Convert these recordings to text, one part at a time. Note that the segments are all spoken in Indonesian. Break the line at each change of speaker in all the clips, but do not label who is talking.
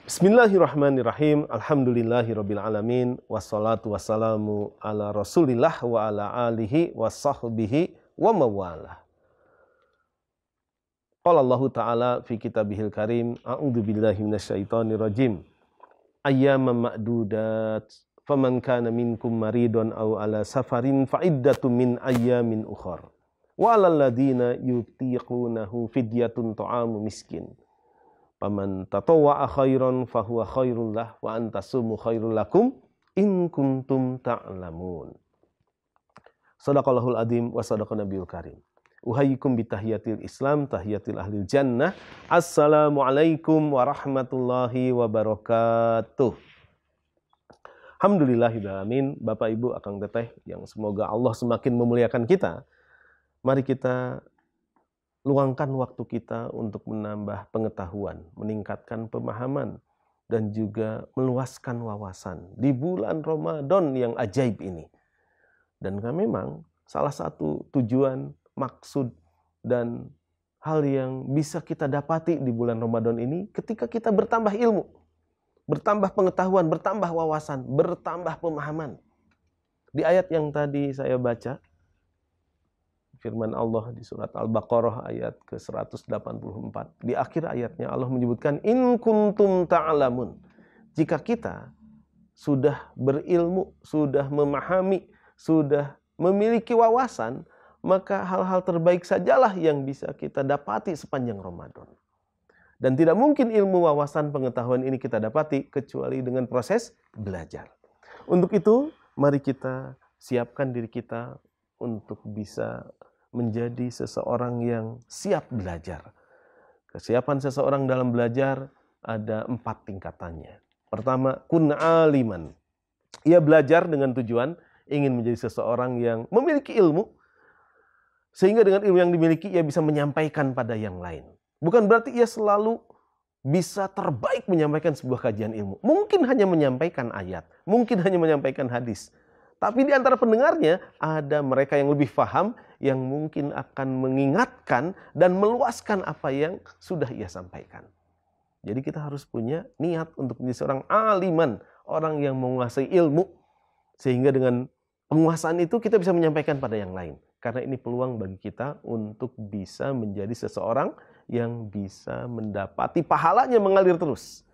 Bismillahirrahmanirrahim. Alhamdulillahirabbil alamin. Wassalatu wassalamu ala Rasulillah wa ala alihi wa sahbihi wa mawalah. Qala Allah Ta'ala fi kitabihil karim. A'udzu billahi minasyaitonir rajim. Ayyaman ma'dudat. Faman kana minkum maridun aw ala safarin fa iddatun min ayyamin ukhar. Wa 'alal ladzina yutiqunahu fidyatun ta'amu miskin. Paman tatawwa'a khairan fahuwa khairul lah wa antasumu khairul lakum in kuntum ta'lamun. Shadaqallahul adzim wa shadaqan nabiyul karim. Uhayyikum bitahiyatil Islam, tahiyatil ahlil jannah. Assalamualaikum warahmatullahi wabarakatuh. Alhamdulillahil alamin. Bapak Ibu akang teteh yang semoga Allah semakin memuliakan kita. Mari kita luangkan waktu kita untuk menambah pengetahuan, meningkatkan pemahaman, dan juga meluaskan wawasan di bulan Ramadan yang ajaib ini. Dan memang salah satu tujuan, maksud, dan hal yang bisa kita dapati di bulan Ramadan ini ketika kita bertambah ilmu, bertambah pengetahuan, bertambah wawasan, bertambah pemahaman. Di ayat yang tadi saya baca, firman Allah di surat Al-Baqarah ayat ke-184. Di akhir ayatnya Allah menyebutkan in kuntum ta'lamun. Jika kita sudah berilmu, sudah memahami, sudah memiliki wawasan, maka hal-hal terbaik sajalah yang bisa kita dapati sepanjang Ramadan. Dan tidak mungkin ilmu, wawasan, pengetahuan ini kita dapati kecuali dengan proses belajar. Untuk itu, mari kita siapkan diri kita untuk bisa menjadi seseorang yang siap belajar. Kesiapan seseorang dalam belajar ada 4 tingkatannya. Pertama, kun aliman. Ia belajar dengan tujuan ingin menjadi seseorang yang memiliki ilmu, sehingga dengan ilmu yang dimiliki ia bisa menyampaikan pada yang lain. Bukan berarti ia selalu bisa terbaik menyampaikan sebuah kajian ilmu. Mungkin hanya menyampaikan ayat, mungkin hanya menyampaikan hadis. Tapi di antara pendengarnya ada mereka yang lebih paham, yang mungkin akan mengingatkan dan meluaskan apa yang sudah ia sampaikan. Jadi kita harus punya niat untuk menjadi seorang aliman, orang yang menguasai ilmu. Sehingga dengan penguasaan itu kita bisa menyampaikan pada yang lain. Karena ini peluang bagi kita untuk bisa menjadi seseorang yang bisa mendapati pahalanya mengalir terus.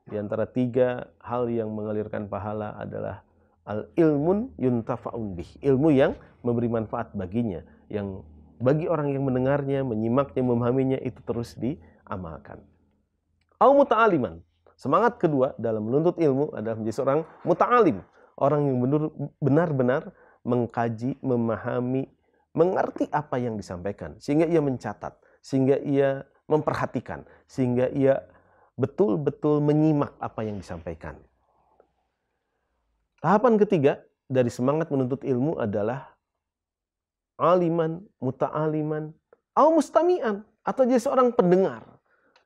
Di antara 3 hal yang mengalirkan pahala adalah al-ilmun yuntafa'un bih, ilmu yang memberi manfaat baginya, yang bagi orang yang mendengarnya, menyimaknya, memahaminya itu terus diamalkan. Au muta'aliman. Semangat kedua dalam menuntut ilmu adalah menjadi seorang muta'alim, orang yang benar-benar mengkaji, memahami, mengerti apa yang disampaikan, sehingga ia mencatat, sehingga ia memperhatikan, sehingga ia betul-betul menyimak apa yang disampaikan. Tahapan ketiga dari semangat menuntut ilmu adalah aliman, muta'aliman, au mustami'an, atau jadi seorang pendengar.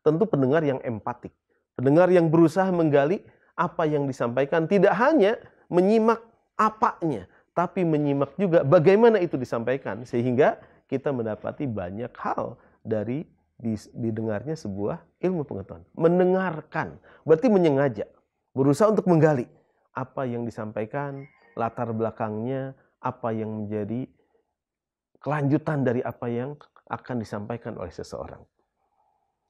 Tentu pendengar yang empatik, pendengar yang berusaha menggali apa yang disampaikan, tidak hanya menyimak apanya, tapi menyimak juga bagaimana itu disampaikan, sehingga kita mendapati banyak hal dari didengarnya sebuah ilmu pengetahuan. Mendengarkan, berarti menyengaja, berusaha untuk menggali apa yang disampaikan, latar belakangnya, apa yang menjadi kelanjutan dari apa yang akan disampaikan oleh seseorang.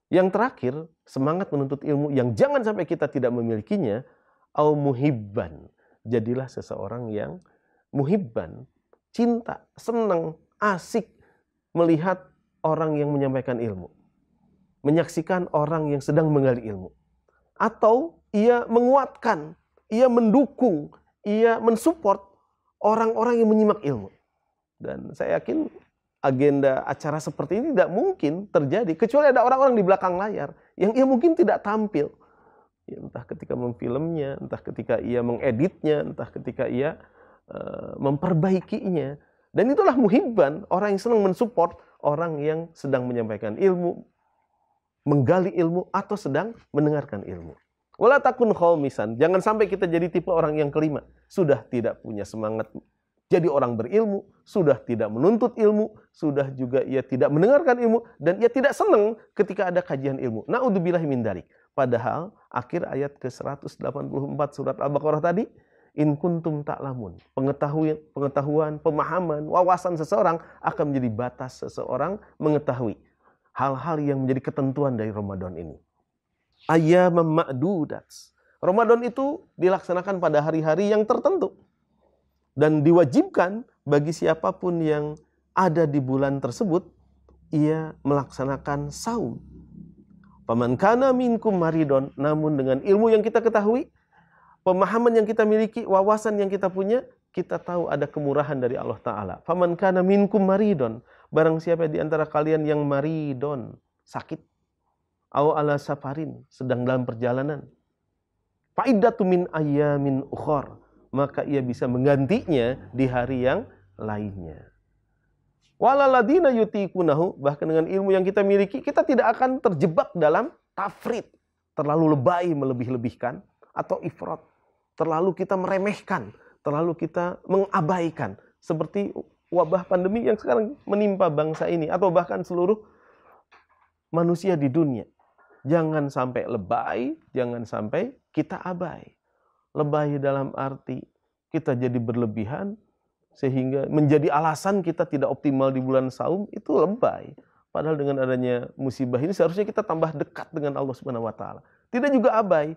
Yang terakhir, semangat menuntut ilmu yang jangan sampai kita tidak memilikinya, au muhibban. Jadilah seseorang yang muhibban, cinta, senang, asik melihat orang yang menyampaikan ilmu. Menyaksikan orang yang sedang menggali ilmu. Atau ia menguatkan, ia mendukung, ia mensupport orang-orang yang menyimak ilmu. Dan saya yakin agenda acara seperti ini tidak mungkin terjadi kecuali ada orang-orang di belakang layar yang ia mungkin tidak tampil. Ya, entah ketika memfilmnya, entah ketika ia mengeditnya, entah ketika ia memperbaikinya. Dan itulah muhibban, orang yang senang mensupport orang yang sedang menyampaikan ilmu, menggali ilmu, atau sedang mendengarkan ilmu. Wala takun khamisan, jangan sampai kita jadi tipe orang yang kelima. Sudah tidak punya semangat jadi orang berilmu, sudah tidak menuntut ilmu, sudah juga ia tidak mendengarkan ilmu, dan ia tidak senang ketika ada kajian ilmu. Na'udzubillahi min dzalik. Padahal akhir ayat ke-184 surat Al-Baqarah tadi, in kuntum ta'lamun. Pengetahuan, pemahaman, wawasan seseorang akan menjadi batas seseorang mengetahui hal-hal yang menjadi ketentuan dari Ramadan ini. Ayyamam ma'dudat. Ramadan itu dilaksanakan pada hari-hari yang tertentu. Dan diwajibkan bagi siapapun yang ada di bulan tersebut, ia melaksanakan saum. Faman kana minkum maridon, namun dengan ilmu yang kita ketahui, pemahaman yang kita miliki, wawasan yang kita punya, kita tahu ada kemurahan dari Allah Ta'ala. Faman kana minkum maridon, barang siapa di antara kalian yang maridon, sakit, au ala safarin, sedang dalam perjalanan, fa'iddatu min ayyamin ukhar, maka ia bisa menggantinya di hari yang lainnya. Walaladina yutikunahu, bahkan dengan ilmu yang kita miliki, kita tidak akan terjebak dalam tafrid, terlalu lebay melebih-lebihkan, atau ifrat, terlalu kita meremehkan, terlalu kita mengabaikan, seperti wabah pandemi yang sekarang menimpa bangsa ini, atau bahkan seluruh manusia di dunia. Jangan sampai lebay, jangan sampai kita abai. Lebay dalam arti kita jadi berlebihan, sehingga menjadi alasan kita tidak optimal di bulan saum, itu lebay. Padahal dengan adanya musibah ini seharusnya kita tambah dekat dengan Allah Subhanahu wa taala. Tidak juga abai.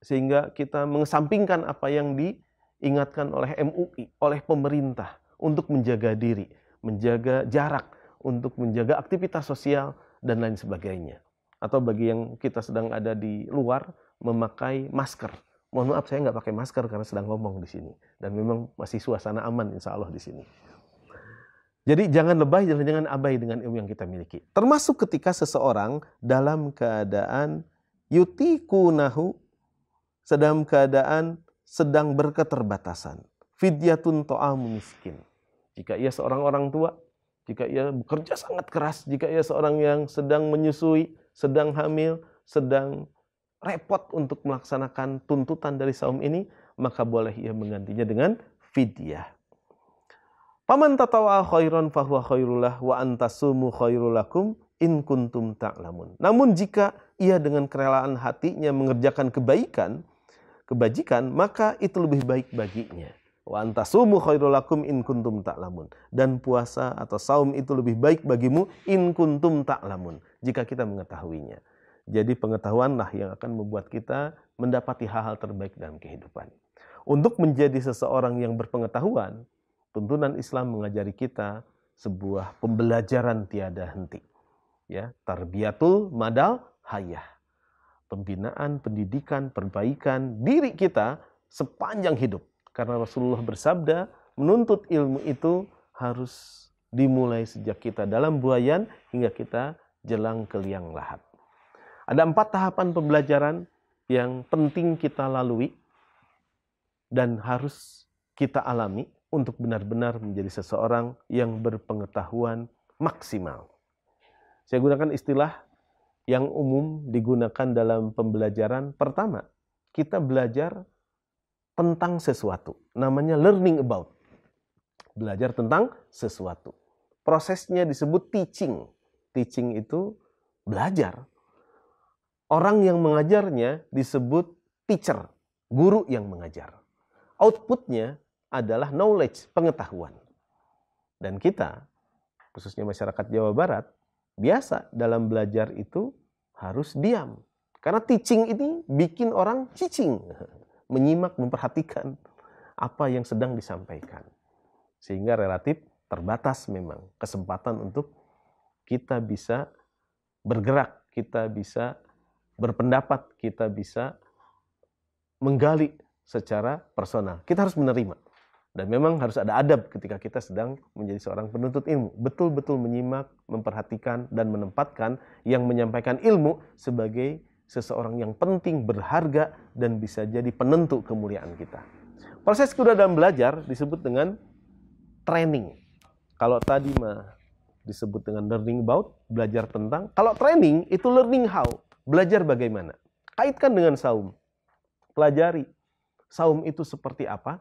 Sehingga kita mengesampingkan apa yang diingatkan oleh MUI, oleh pemerintah untuk menjaga diri, menjaga jarak, untuk menjaga aktivitas sosial dan lain sebagainya. Atau bagi yang kita sedang ada di luar, memakai masker. Mohon maaf, saya nggak pakai masker karena sedang ngomong di sini. Dan memang masih suasana aman insya Allah di sini. Jadi jangan lebay, jangan abai dengan ilmu yang kita miliki. Termasuk ketika seseorang dalam keadaan yutikunahu, dalam keadaan sedang berketerbatasan. Fidyatun ta'amu miskin. Jika ia seorang orang tua, jika ia bekerja sangat keras, jika ia seorang yang sedang menyusui, sedang hamil, sedang repot untuk melaksanakan tuntutan dari saum ini, maka boleh ia menggantinya dengan fidyah. Paman tatawa khairan fahuwa khairullah wa antasumu khairulakum in kuntum ta'lamun. Namun jika ia dengan kerelaan hatinya mengerjakan kebajikan, maka itu lebih baik baginya. Wa antasumu khairulakum in kuntum ta'lamun. Dan puasa atau saum itu lebih baik bagimu in kuntum ta'lamun, jika kita mengetahuinya. Jadi pengetahuanlah yang akan membuat kita mendapati hal-hal terbaik dalam kehidupan. Untuk menjadi seseorang yang berpengetahuan, tuntunan Islam mengajari kita sebuah pembelajaran tiada henti. Ya, tarbiyatul madal hayah. Pembinaan, pendidikan, perbaikan diri kita sepanjang hidup. Karena Rasulullah bersabda, menuntut ilmu itu harus dimulai sejak kita dalam buayan hingga kita jelang ke liang lahat. Ada 4 tahapan pembelajaran yang penting kita lalui dan harus kita alami untuk benar-benar menjadi seseorang yang berpengetahuan maksimal. Saya gunakan istilah yang umum digunakan dalam pembelajaran. Pertama, kita belajar tentang sesuatu. Namanya learning about. Belajar tentang sesuatu. Prosesnya disebut teaching. Teaching itu belajar. Orang yang mengajarnya disebut teacher, guru yang mengajar. Outputnya adalah knowledge, pengetahuan. Dan kita, khususnya masyarakat Jawa Barat, biasa dalam belajar itu harus diam. Karena teaching ini bikin orang cicing, menyimak, memperhatikan apa yang sedang disampaikan. Sehingga relatif terbatas memang kesempatan untuk kita bisa bergerak, kita bisa berpendapat, kita bisa menggali secara personal. Kita harus menerima. Dan memang harus ada adab ketika kita sedang menjadi seorang penuntut ilmu. Betul-betul menyimak, memperhatikan, dan menempatkan yang menyampaikan ilmu sebagai seseorang yang penting, berharga, dan bisa jadi penentu kemuliaan kita. Proses kedua dalam belajar disebut dengan training. Kalau tadi mah disebut dengan learning about, belajar tentang. Kalau training itu learning how. Belajar bagaimana? Kaitkan dengan saum. Pelajari. Saum itu seperti apa?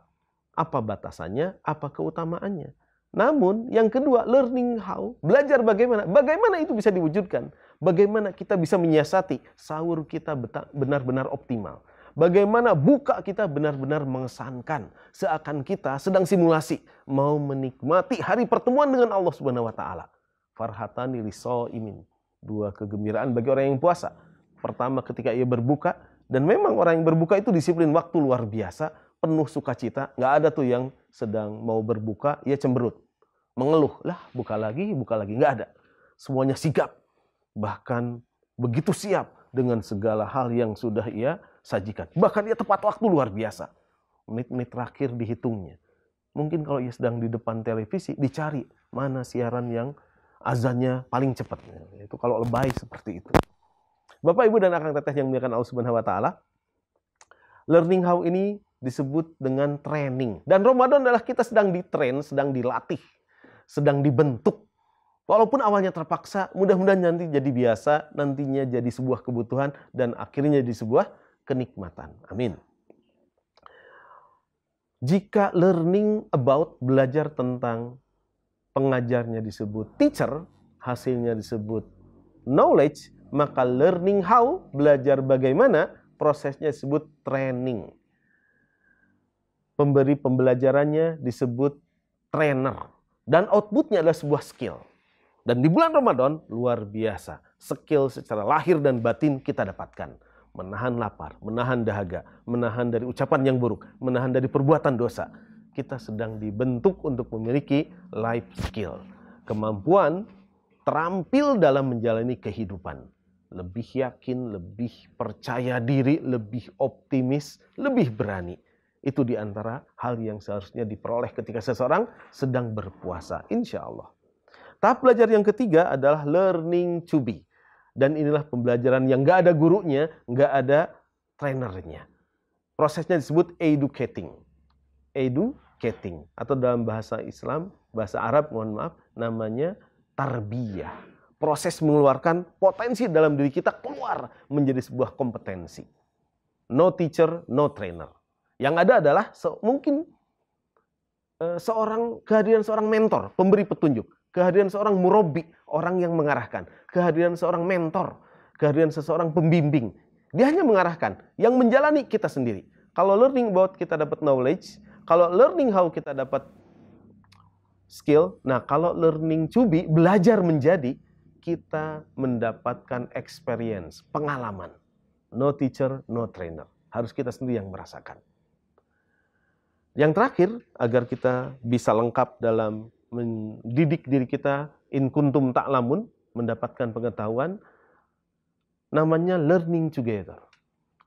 Apa batasannya? Apa keutamaannya? Namun yang kedua, learning how. Belajar bagaimana? Bagaimana itu bisa diwujudkan? Bagaimana kita bisa menyiasati sahur kita benar-benar optimal. Bagaimana buka kita benar-benar mengesankan. Seakan kita sedang simulasi mau menikmati hari pertemuan dengan Allah Subhanahu wa taala. Farhatani lisaimin. Dua kegembiraan bagi orang yang puasa. Pertama ketika ia berbuka, dan memang orang yang berbuka itu disiplin waktu luar biasa, penuh sukacita. Nggak ada tuh yang sedang mau berbuka, ia cemberut. Mengeluh, lah buka lagi, nggak ada. Semuanya sigap. Bahkan begitu siap dengan segala hal yang sudah ia sajikan. Bahkan ia tepat waktu luar biasa. Menit-menit terakhir dihitungnya. Mungkin kalau ia sedang di depan televisi, dicari mana siaran yang azannya paling cepat. Itu kalau lebay seperti itu. Bapak, Ibu, dan akang teteh yang dimuliakan Allah Subhanahu wa taala, learning how ini disebut dengan training. Dan Ramadan adalah kita sedang ditrain, sedang dilatih, sedang dibentuk. Walaupun awalnya terpaksa, mudah-mudahan nanti jadi biasa, nantinya jadi sebuah kebutuhan, dan akhirnya jadi sebuah kenikmatan. Amin. Jika learning about, belajar tentang pengajarnya disebut teacher, hasilnya disebut knowledge, maka learning how, belajar bagaimana, prosesnya disebut training. Pemberi pembelajarannya disebut trainer. Dan outputnya adalah sebuah skill. Dan di bulan Ramadan, luar biasa. Skill secara lahir dan batin kita dapatkan. Menahan lapar, menahan dahaga, menahan dari ucapan yang buruk, menahan dari perbuatan dosa. Kita sedang dibentuk untuk memiliki life skill. Kemampuan terampil dalam menjalani kehidupan. Lebih yakin, lebih percaya diri, lebih optimis, lebih berani. Itu diantara hal yang seharusnya diperoleh ketika seseorang sedang berpuasa, insya Allah. Tahap belajar yang ketiga adalah learning to be. Dan inilah pembelajaran yang nggak ada gurunya, nggak ada trainernya. Prosesnya disebut educating. Educating. Atau dalam bahasa Islam, bahasa Arab, mohon maaf, namanya tarbiyah. Proses mengeluarkan potensi dalam diri kita keluar menjadi sebuah kompetensi. No teacher, no trainer. Yang ada adalah mungkin kehadiran seorang mentor, pemberi petunjuk. Kehadiran seorang murabbi, orang yang mengarahkan. Kehadiran seorang mentor, kehadiran seseorang pembimbing. Dia hanya mengarahkan. Yang menjalani kita sendiri. Kalau learning about kita dapat knowledge, kalau learning how kita dapat skill. Nah, kalau learning to be, belajar menjadi, kita mendapatkan experience, pengalaman. No teacher, no trainer. Harus kita sendiri yang merasakan. Yang terakhir, agar kita bisa lengkap dalam mendidik diri kita, in kuntum ta'lamun, mendapatkan pengetahuan, namanya learning together.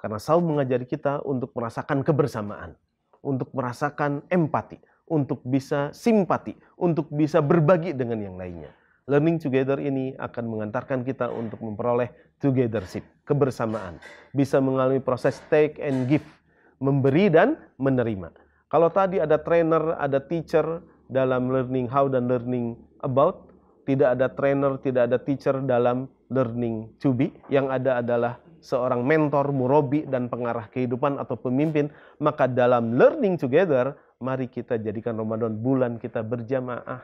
Karena saum mengajari kita untuk merasakan kebersamaan, untuk merasakan empati, untuk bisa simpati, untuk bisa berbagi dengan yang lainnya. Learning together ini akan mengantarkan kita untuk memperoleh togethership, kebersamaan. Bisa mengalami proses take and give, memberi dan menerima. Kalau tadi ada trainer, ada teacher dalam learning how dan learning about, tidak ada trainer, tidak ada teacher dalam learning to be. Yang ada adalah seorang mentor, murabbi, dan pengarah kehidupan atau pemimpin. Maka dalam learning together, mari kita jadikan Ramadan bulan kita berjamaah.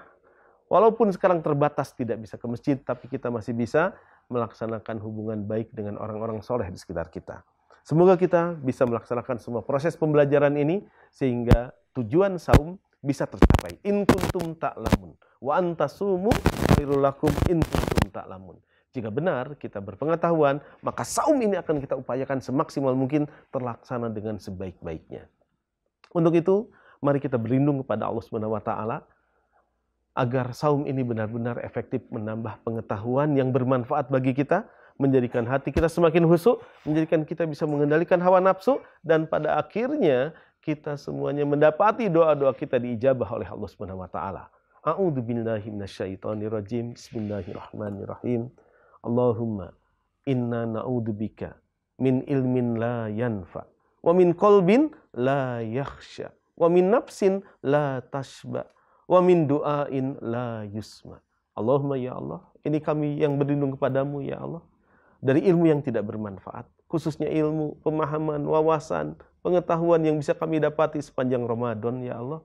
Walaupun sekarang terbatas tidak bisa ke masjid, tapi kita masih bisa melaksanakan hubungan baik dengan orang-orang soleh di sekitar kita. Semoga kita bisa melaksanakan semua proses pembelajaran ini sehingga tujuan saum bisa tercapai. In kuntum ta'lamun wa antasumu khairul lakum in kuntum ta'lamun. Jika benar kita berpengetahuan, maka saum ini akan kita upayakan semaksimal mungkin terlaksana dengan sebaik-baiknya. Untuk itu, mari kita berlindung kepada Allah Subhanahu wa taala agar saum ini benar-benar efektif menambah pengetahuan yang bermanfaat bagi kita, menjadikan hati kita semakin khusyuk, menjadikan kita bisa mengendalikan hawa nafsu, dan pada akhirnya kita semuanya mendapati doa-doa kita diijabah oleh Allah Subhanahu wa taala. A'udzu billahi minasyaitonir rajim. Bismillahirrahmanirrahim. Allahumma inna na'udzubika min ilmin la yanfa wa min qalbin la yakhsha wa min nafsin la tashba wa min du'ain la yusma. Allahumma ya Allah, ini kami yang berlindung kepadamu ya Allah, dari ilmu yang tidak bermanfaat, khususnya ilmu, pemahaman, wawasan, pengetahuan yang bisa kami dapati sepanjang Ramadan ya Allah.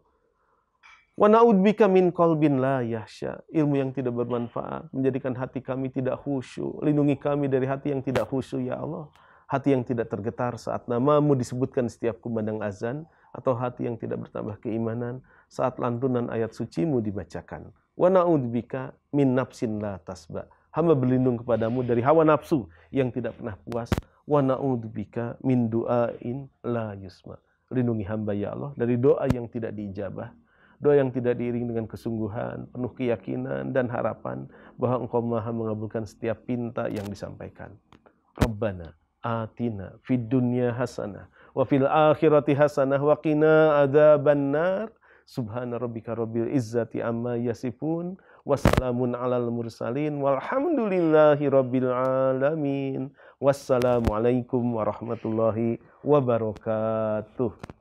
Wa na'udzubika min qalbin la yahsya, ilmu yang tidak bermanfaat, menjadikan hati kami tidak khusyuk. Lindungi kami dari hati yang tidak khusyuk ya Allah. Hati yang tidak tergetar saat namamu disebutkan setiap kumandang azan, atau hati yang tidak bertambah keimanan saat lantunan ayat sucimu dibacakan. Wa na'udzubika min nafsin la tasba, hamba berlindung kepadamu dari hawa nafsu yang tidak pernah puas. Wa na'udzubika min du'ain la yusma, lindungi hamba ya Allah dari doa yang tidak diijabah, doa yang tidak diiring dengan kesungguhan, penuh keyakinan dan harapan bahwa Engkau Maha mengabulkan setiap pinta yang disampaikan. Rabbana atina fid dunya hasanah wa fil akhirati hasanah wa qina adzabannar. Subhana rabbika rabbil izzati amma yasifun, wassalamun alal mursalin, walhamdulillahi rabbil alamin. Wassalamualaikum warahmatullahi wabarakatuh.